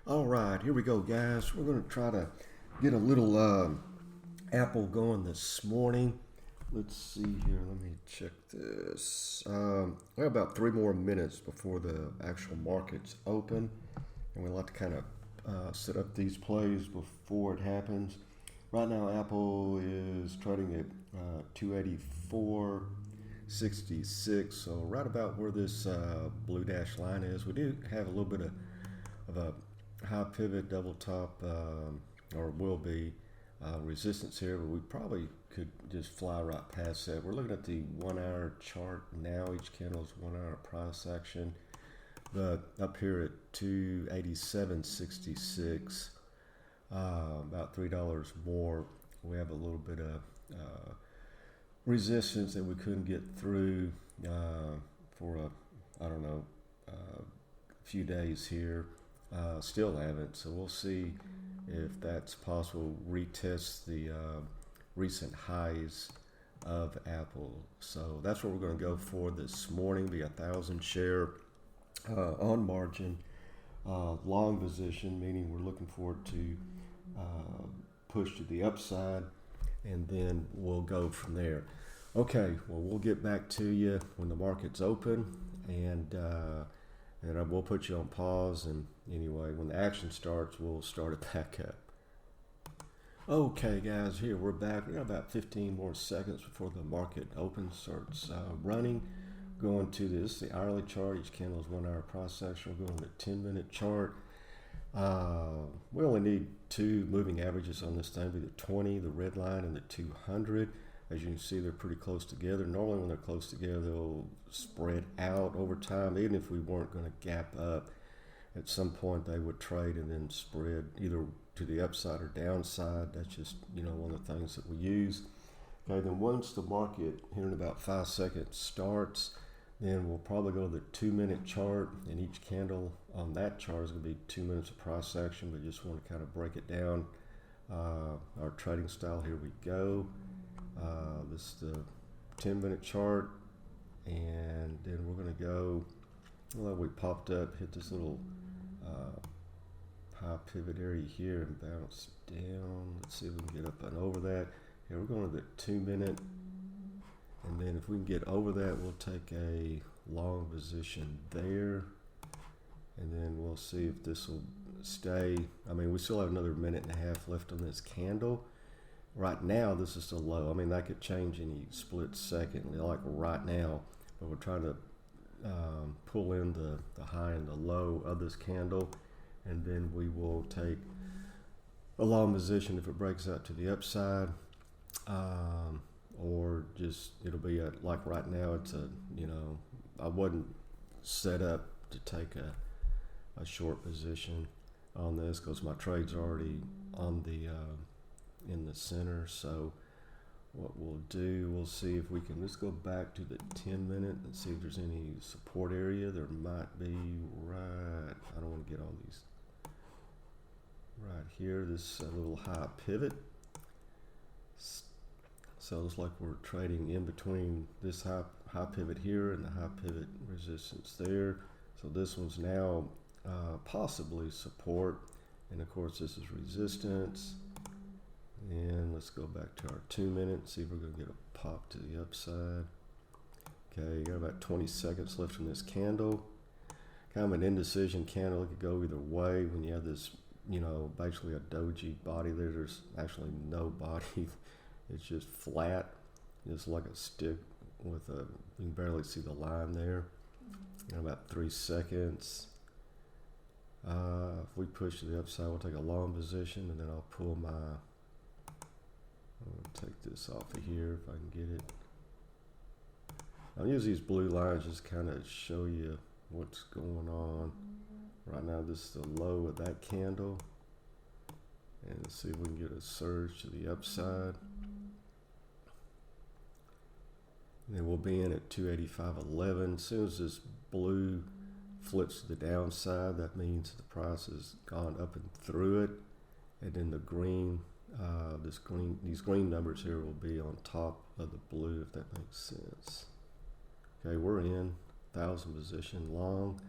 All right, here we go, guys. We're going to try to get a little Apple going this morning. Let's see here. Let me check this. We have about 3 more minutes before the actual markets open, and we like to kind of set up these plays before it happens. Right now, Apple is trading at 284.66, so right about where this blue dash line is. We do have a little bit of a high pivot double top, or will be resistance here, but we probably could just fly right past that. We're looking at the 1 hour chart now. Each candle is 1 hour price action, but up here at 287.66, about $3 more, we have a little bit of resistance that we couldn't get through for I don't know, few days here. Still haven't, so we'll see if that's possible. Retest the recent highs of Apple. So that's what we're going to go for this morning. Be 1,000 share on margin, long position, meaning we're looking forward to push to the upside, and then we'll go from there. Okay, well, we'll get back to you when the market's open, and we'll put you on pause, and anyway, when the action starts, we'll start it back up. Okay, guys, here we're back. We got about 15 more seconds before the market opens, starts running. Going to this, the hourly chart. Each candle is 1 hour price action. We're going to the 10-minute chart. We only need two moving averages on this thing, be the 20, the red line, and the 200. As you can see, they're pretty close together. Normally when they're close together, they'll spread out over time. Even if we weren't going to gap up, at some point they would trade and then spread either to the upside or downside. That's just, one of the things that we use. Okay, then once the market here in about 5 seconds starts, then we'll probably go to the 2-minute chart, and each candle on that chart is going to be 2 minutes of price action, but just want to kind of break it down. Our trading style, here we go. This is the 10-minute chart, and then we're going to go, well, we popped up, hit this little high pivot area here and bounce down. Let's see if we can get up and over that. Here we're going to the 2-minute, and then if we can get over that, we'll take a long position there, and then we'll see if this will stay. I mean, we still have another minute and a half left on this candle. Right now, this is the low. I mean, that could change any split second, like right now, but we're trying to pull in the high and the low of this candle, and then we will take a long position if it breaks out to the upside, or just it'll be like right now. It's I wasn't set up to take a short position on this because my trade's already on the in the center. So what we'll do, we'll see if we can, let's go back to the 10-minute and see if there's any support area. There might be right, I don't want to get all these, right here, this little high pivot. So it's like we're trading in between this high pivot here and the high pivot resistance there. So this one's now possibly support, and of course this is resistance. And let's go back to our 2-minute, see if we're going to get a pop to the upside. Okay, you got about 20 seconds left in this candle. Kind of an indecision candle. It could go either way when you have this, basically a doji body there. There's actually no body. It's just flat. It's like a stick with you can barely see the line there. In about 3 seconds. If we push to the upside, we'll take a long position, and then I'll pull my, I'll take this off of here if I can get it. I'll use these blue lines just kind of show you what's going on. Right now, this is the low of that candle. And let's see if we can get a surge to the upside. And then we'll be in at 285.11. As soon as this blue flips to the downside, that means the price has gone up and through it. And then the green, these green numbers here will be on top of the blue, if that makes sense. Okay, we're in 1,000 position long.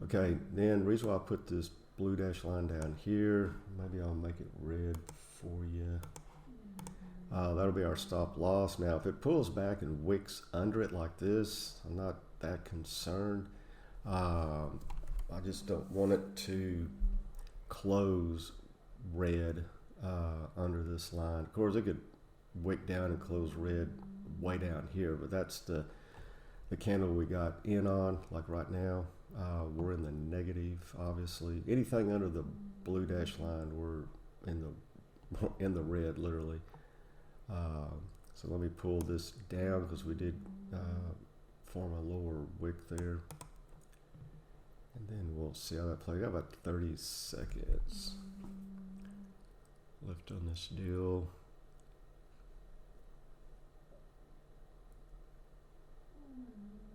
Okay, then the reason why I put this blue dash line down here. Maybe I'll make it red for you. That'll be our stop loss. Now, if it pulls back and wicks under it like this, I'm not that concerned. I just don't want it to close red under this line. Of course, it could wick down and close red way down here, but that's the candle we got in on, like right now. We're in the negative, obviously. Anything under the blue dash line, we're in the red, literally. So let me pull this down because we did form a lower wick there. And then we'll see how that plays. Got about 30 seconds left on this deal.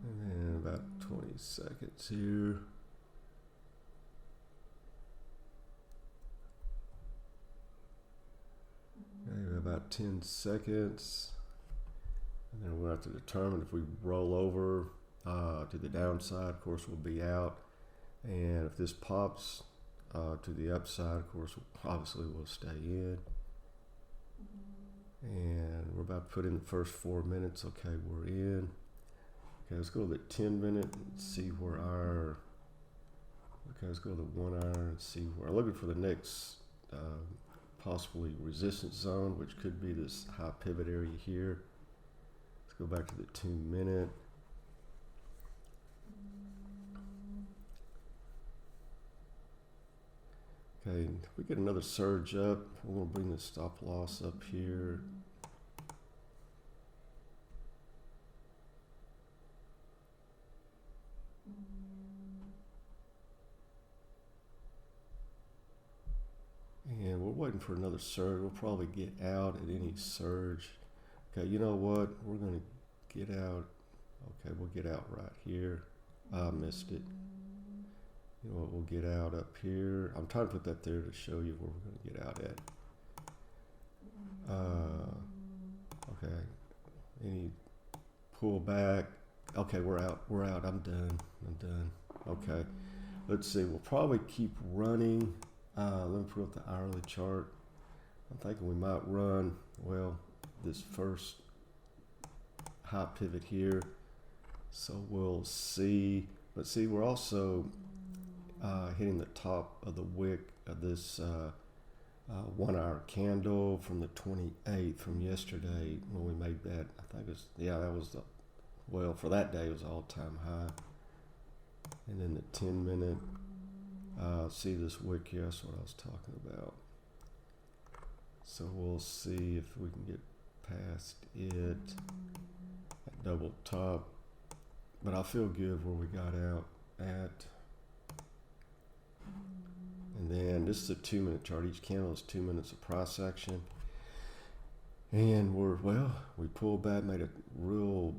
And then about 20 seconds here. Maybe about 10 seconds. And then we'll have to determine if we roll over to the downside, of course, we'll be out. And if this pops to the upside, of course, obviously we'll stay in. And we're about to put in the first 4 minutes. Okay, we're in. Okay, let's go to the 10 minute and see where our, okay, let's go to the 1 hour and see where, I'm looking for the next possibly resistance zone, which could be this high pivot area here. Let's go back to the 2 minute. Okay, if we get another surge up, we're going to bring the stop loss up here. And we're waiting for another surge. We'll probably get out at any surge. Okay, you know what? We're going to get out. Okay, we'll get out right here. I missed it. You know what? We'll get out up here. I'm trying to put that there to show you where we're going to get out at. Okay. Any pullback? Okay, we're out. We're out. I'm done. Okay. Let's see. We'll probably keep running. Let me put up the hourly chart. I'm thinking we might run, well, this first high pivot here. So we'll see. But see, we're also hitting the top of the wick of this 1 hour candle from the 28th from yesterday when we made that. I think it was, yeah, that was the, well, for that day it was all-time high. And then the 10 minute. See this wick here, that's what I was talking about. So we'll see if we can get past it at double top. But I feel good where we got out at. And then this is a 2 minute chart. Each candle is 2 minutes of price action. And we're, well, we pulled back, made a real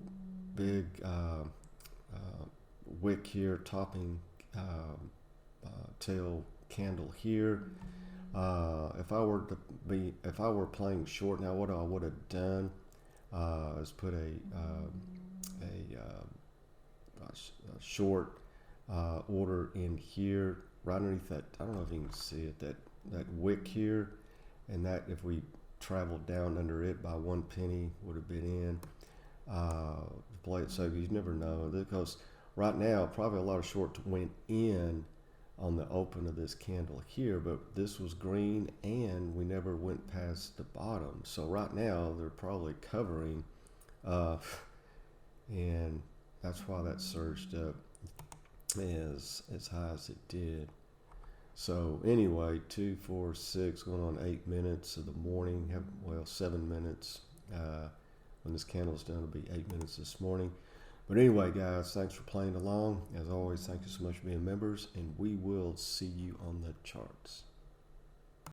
big wick here, topping tail candle here. If I were playing short now, what I would have done is put a short order in here right underneath that. I don't know if you can see it, that wick here, and that if we traveled down under it by 1 penny would have been in. Play it safe. You never know, because right now probably a lot of shorts went in on the open of this candle here, but this was green and we never went past the bottom. So right now they're probably covering, and that's why that surged up as high as it did. So anyway, 2, 4, 6, going on 8 minutes of the morning. Well, 7 minutes. When this candle's done, it'll be 8 minutes this morning. But anyway, guys, thanks for playing along. As always, thank you so much for being members, and we will see you on the charts.